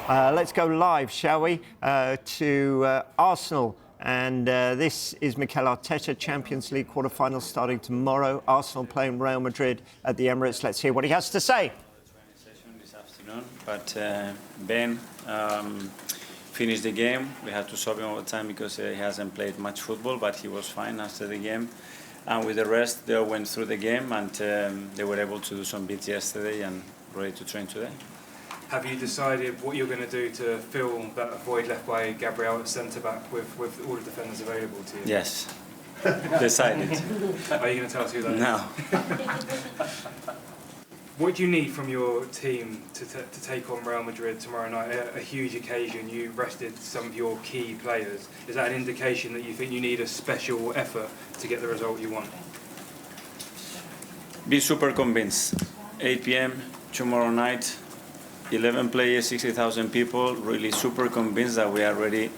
Let's go live, shall we, to Arsenal. And this is Mikel Arteta, Champions League quarter-final starting tomorrow. Arsenal playing Real Madrid at the Emirates. Let's hear what he has to say. Training session this afternoon, but Ben finished the game. We had to sub him all the time because he hasn't played much football, but he was fine after the game. And with the rest, they all went through the game, and they were able to do some bits yesterday and ready to train today. Have you decided what you're going to do to fill that void left by Gabriel at centre-back with all the defenders available to you? Yes, decided. Are you going to tell us who that is? No. What do you need from your team to take on Real Madrid tomorrow night? A huge occasion. You rested some of your key players. Is that an indication that you think you need a special effort to get the result you want? Be super convinced. 8 p.m. tomorrow night. 11 players, 60,000 people, really super convinced that we are ready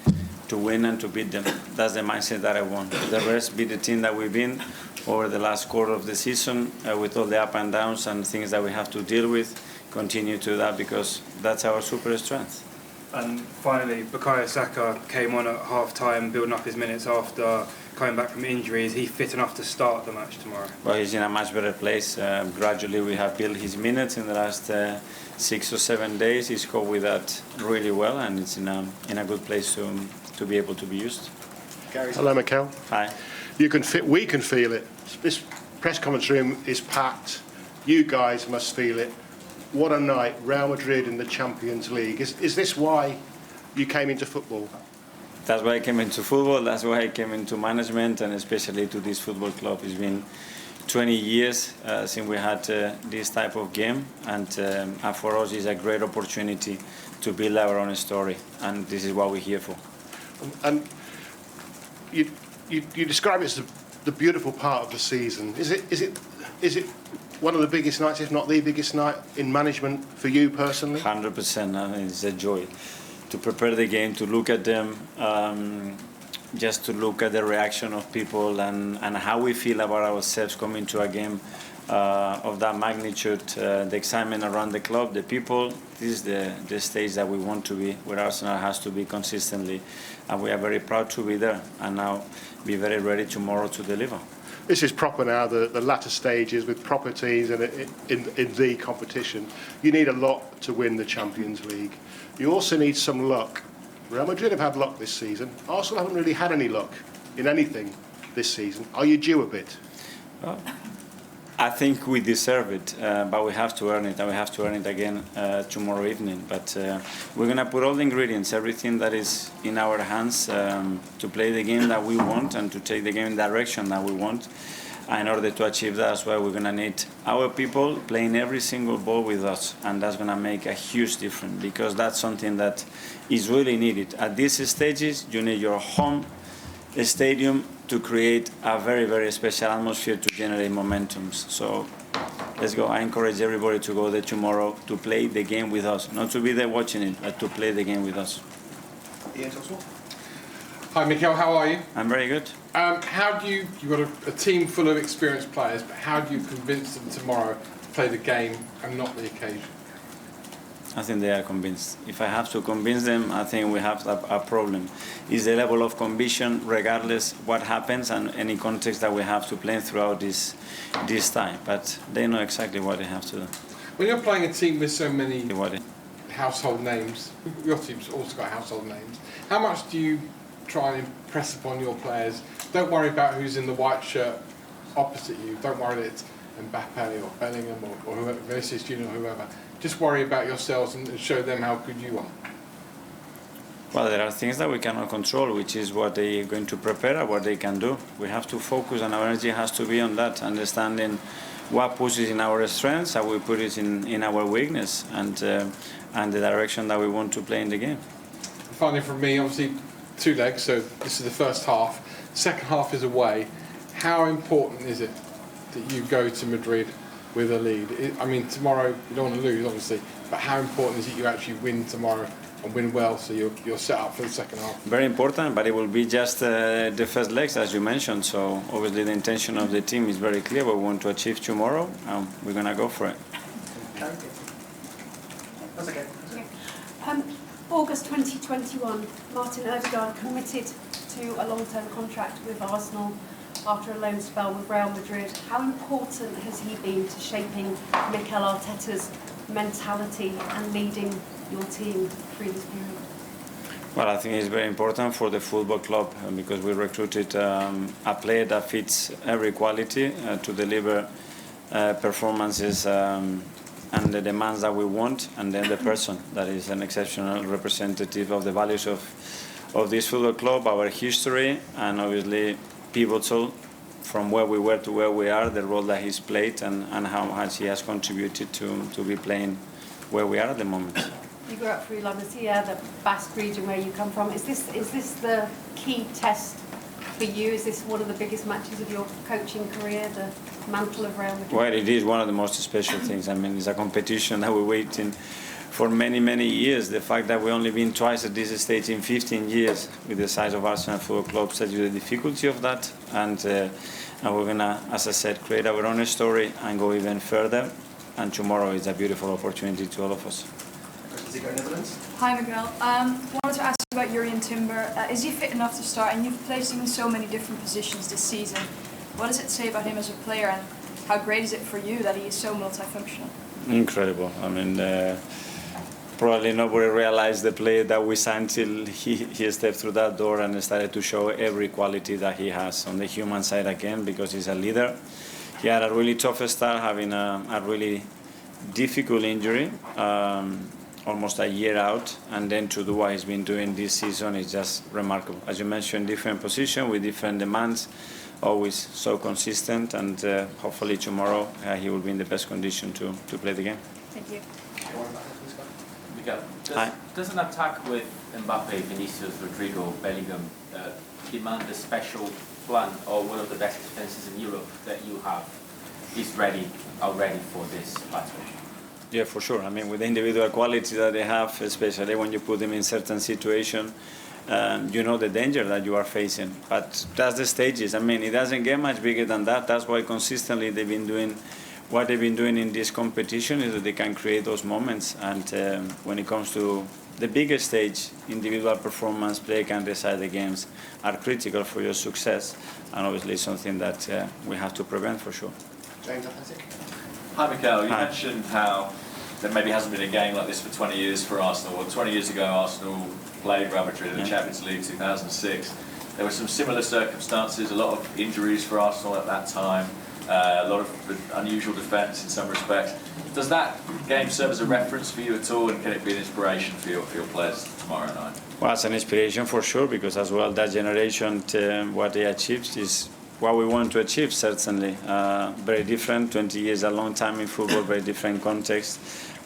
to win and to beat them. That's the mindset that I want. The rest, be the team that we've been over the last quarter of the season with all the up and downs and things that we have to deal with. Continue to that because that's our super strength. And finally, Bukayo Saka came on at half-time, building up his minutes after coming back from injury. Is he fit enough to start the match tomorrow? Well, he's in a much better place. Gradually, we have built his minutes in the last 6 or 7 days. He's coped with that really well, and it's in a good place to be able to be used. Hello, Mikel. Hi. We can feel it. This press conference room is packed. You guys must feel it. What a night, Real Madrid in the Champions League. Is this why you came into football? That's why I came into football. That's why I came into management, and especially to this football club. It's been 20 years since we had this type of game, and for us it's a great opportunity to build our own story, and this is what we're here for. And you describe it as the beautiful part of the season. Is it one of the biggest nights, if not the biggest night in management for you personally? 100%. I mean, it's a joy to prepare the game, to look at them, just to look at the reaction of people and how we feel about ourselves coming to a game of that magnitude, the excitement around the club, the people. This is the stage that we want to be, where Arsenal has to be consistently, and we are very proud to be there and now be very ready tomorrow to deliver. This is proper now, the latter stages with proper teams and in the competition. You need a lot to win the Champions League. You also need some luck. Real Madrid have had luck this season. Arsenal haven't really had any luck in anything this season. Are you due a bit? Well, I think we deserve it, but we have to earn it, and we have to earn it again tomorrow evening. But we're going to put all the ingredients, everything that is in our hands to play the game that we want and to take the game in the direction that we want. In order to achieve that, that's why we're going to need our people playing every single ball with us, and that's going to make a huge difference because that's something that is really needed. At these stages, you need your home stadium to create a very, very special atmosphere to generate momentums. So let's go. I encourage everybody to go there tomorrow to play the game with us, not to be there watching it, but to play the game with us. Hi, Mikel, how are you? I'm very good. How do you've got a team full of experienced players, but how do you convince them tomorrow to play the game and not the occasion? I think they are convinced. If I have to convince them, I think we have a problem. It's the level of conviction, regardless what happens and any context that we have to play throughout this time. But they know exactly what they have to do. When you're playing a team with so many household names, your team's also got household names, how much do you try and impress upon your players? Don't worry about who's in the white shirt opposite you. Don't worry that it's Mbappe or Bellingham or whoever, Vinicius Junior or whoever. Just worry about yourselves and show them how good you are. Well, there are things that we cannot control, which is what they are going to prepare or what they can do. We have to focus, and our energy has to be on that, understanding what pushes in our strengths, how we put it in our weakness, and the direction that we want to play in the game. Finally, from me, obviously 2 legs, so this is the first half. Second half is away. How important is it that you go to Madrid with a lead? I mean, tomorrow you don't want to lose, obviously, but how important is it you actually win tomorrow and win well, so you're set up for the second half? Very important, but it will be just the first legs, as you mentioned. So obviously the intention of the team is very clear. What we want to achieve tomorrow, we're going to go for it. That's okay. August 2021, Martin Ødegaard committed to a long-term contract with Arsenal after a loan spell with Real Madrid. How important has he been to shaping Mikel Arteta's mentality and leading your team through this period? Well, I think it's very important for the football club because we recruited a player that fits every quality to deliver performances and the demands that we want, and then the person that is an exceptional representative of the values of this football club, our history, and obviously pivotal from where we were to where we are, the role that he's played and how much he has contributed to be playing where we are at the moment. You grew up through La Masia, the Basque region where you come from. Is this the key test for you? Is this one of the biggest matches of your coaching career, the mantle of Real Madrid? Well, it is one of the most special things. I mean, it's a competition that we're waiting for many, many years. The fact that we've only been twice at this stage in 15 years with the size of Arsenal Football Club tells you the difficulty of that. And we're going to, as I said, create our own story and go even further. And tomorrow is a beautiful opportunity to all of us. Hi Miguel. Wanted to ask you about Jurrien Timber. Is he fit enough to start? And you've placed him in so many different positions this season. What does it say about him as a player, and how great is it for you that he is so multifunctional? Incredible. I mean, probably nobody realized the player that we signed till he stepped through that door and started to show every quality that he has on the human side again, because he's a leader. He had a really tough start, having a really difficult injury. Almost a year out, and then to do what he's been doing this season is just remarkable. As you mentioned, different position with different demands, always so consistent, and hopefully tomorrow he will be in the best condition to play the game. Thank you. Miguel, does an attack with Mbappe, Vinicius, Rodrigo, Bellingham demand a special plan, or one of the best defences in Europe that you have is already for this battle? Yeah, for sure. I mean, with the individual quality that they have, especially when you put them in certain situations, you know the danger that you are facing. But that's the stages. I mean, it doesn't get much bigger than that. That's why consistently they've been doing what they've been doing in this competition, is that they can create those moments. And when it comes to the biggest stage, individual performance, play can decide the games, are critical for your success, and obviously something that we have to prevent for sure. James Athletic. Hi Mikel, you Hi. mentioned how there maybe hasn't been a game like this for 20 years for Arsenal. Well, 20 years ago Arsenal played Real Madrid in the Champions League 2006. There were some similar circumstances, a lot of injuries for Arsenal at that time, a lot of unusual defence in some respects. Does that game serve as a reference for you at all, and can it be an inspiration for your players tomorrow night? Well, it's an inspiration for sure, because as well that generation, what they achieved is what we want to achieve, certainly. Very different, 20 years, a long time in football, very different context.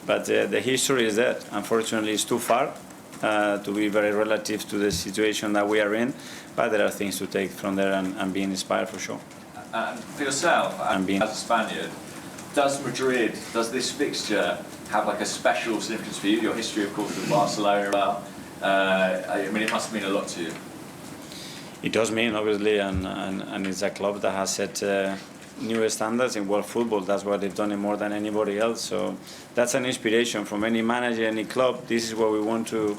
But the history is there. Unfortunately, it's too far to be very relative to the situation that we are in. But there are things to take from there and be inspired for sure. For yourself, as a Spaniard, does this fixture have like a special significance for you? Your history, of course, with Barcelona, I mean, it must mean a lot to you. It does mean, obviously, and it's a club that has set new standards in world football. That's what they've done more than anybody else. So that's an inspiration from any manager, any club. This is where we want to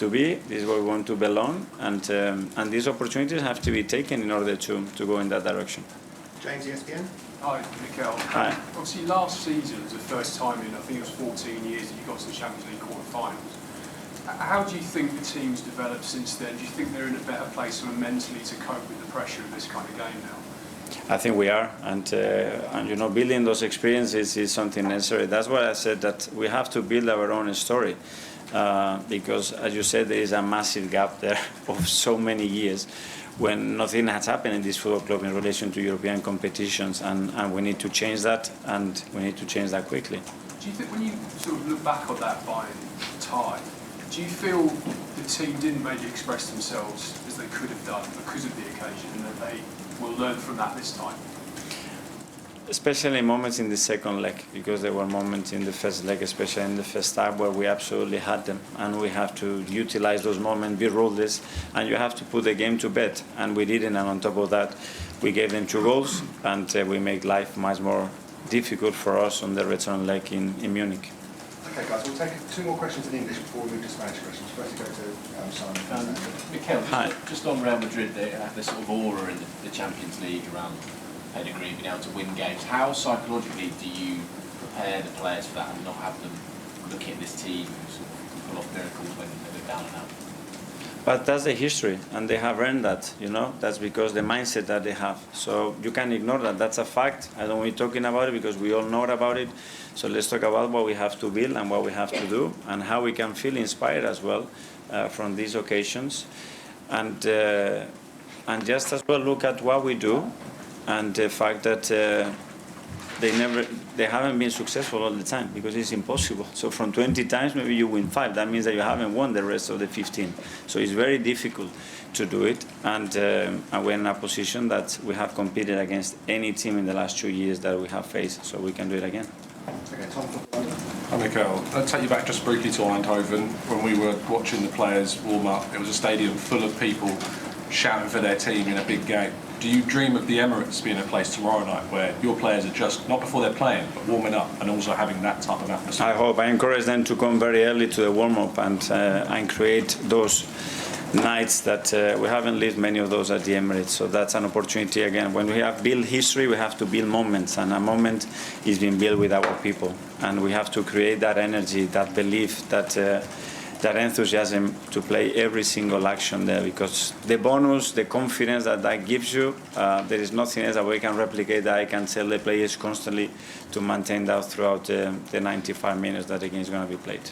be. This is where we want to belong. And these opportunities have to be taken in order to go in that direction. James, ESPN. Hi, Mikel. Hi. Obviously, last season was the first time in, I think it was 14 years, that you got to the Champions League quarter-finals. How do you think the team's developed since then? Do you think they're in a better place sort of mentally to cope with the pressure of this kind of game now? I think we are, and you know, building those experiences is something necessary. That's why I said that we have to build our own story, because, as you said, there is a massive gap there of so many years when nothing has happened in this football club in relation to European competitions, and we need to change that, and we need to change that quickly. Do you think when you sort of look back on that Bayern tie, do you feel the team didn't maybe express themselves as they could have done because of the occasion, and that they will learn from that this time? Especially moments in the second leg, because there were moments in the first leg, especially in the first half, where we absolutely had them, and we have to utilize those moments, be ruthless, and you have to put the game to bed, and we didn't. And on top of that, we gave them 2 goals, and we make life much more difficult for us on the return leg in Munich. Okay. Okay, guys, we'll take 2 more questions in English before we move to Spanish questions. First, go to Simon. Mikel, just on Real Madrid, they have this sort of aura in the Champions League around pedigree, being able to win games. How psychologically do you prepare the players for that and not have them look at this team and sort of pull off miracles when they're down and out? But that's the history, and they have earned that, you know. That's because the mindset that they have. So you can't ignore that. That's a fact. I don't want to be talking about it because we all know about it. So let's talk about what we have to build and what we have to do and how we can feel inspired as well from these occasions. And just as well look at what we do and the fact that they haven't been successful all the time because it's impossible. So from 20 times, maybe you win 5. That means that you haven't won the rest of the 15. So it's very difficult to do it. And we're in a position that we have competed against any team in the last 2 years that we have faced. So we can do it again. Okay, Tom. Hi, Mikel. I'll take you back just briefly to Eindhoven. When we were watching the players warm up, it was a stadium full of people shouting for their team in a big game. Do you dream of the Emirates being a place tomorrow night where your players are just, not before they're playing, but warming up and also having that type of atmosphere? I hope. I encourage them to come very early to the warm-up and create those nights that we haven't lived many of those at the Emirates. So that's an opportunity again. When we have built history, we have to build moments, and a moment is being built with our people. And we have to create that energy, that belief, that enthusiasm to play every single action there, because the bonus, the confidence that gives you, there is nothing else that we can replicate that I can tell the players constantly to maintain that throughout the 95 minutes that the game is going to be played.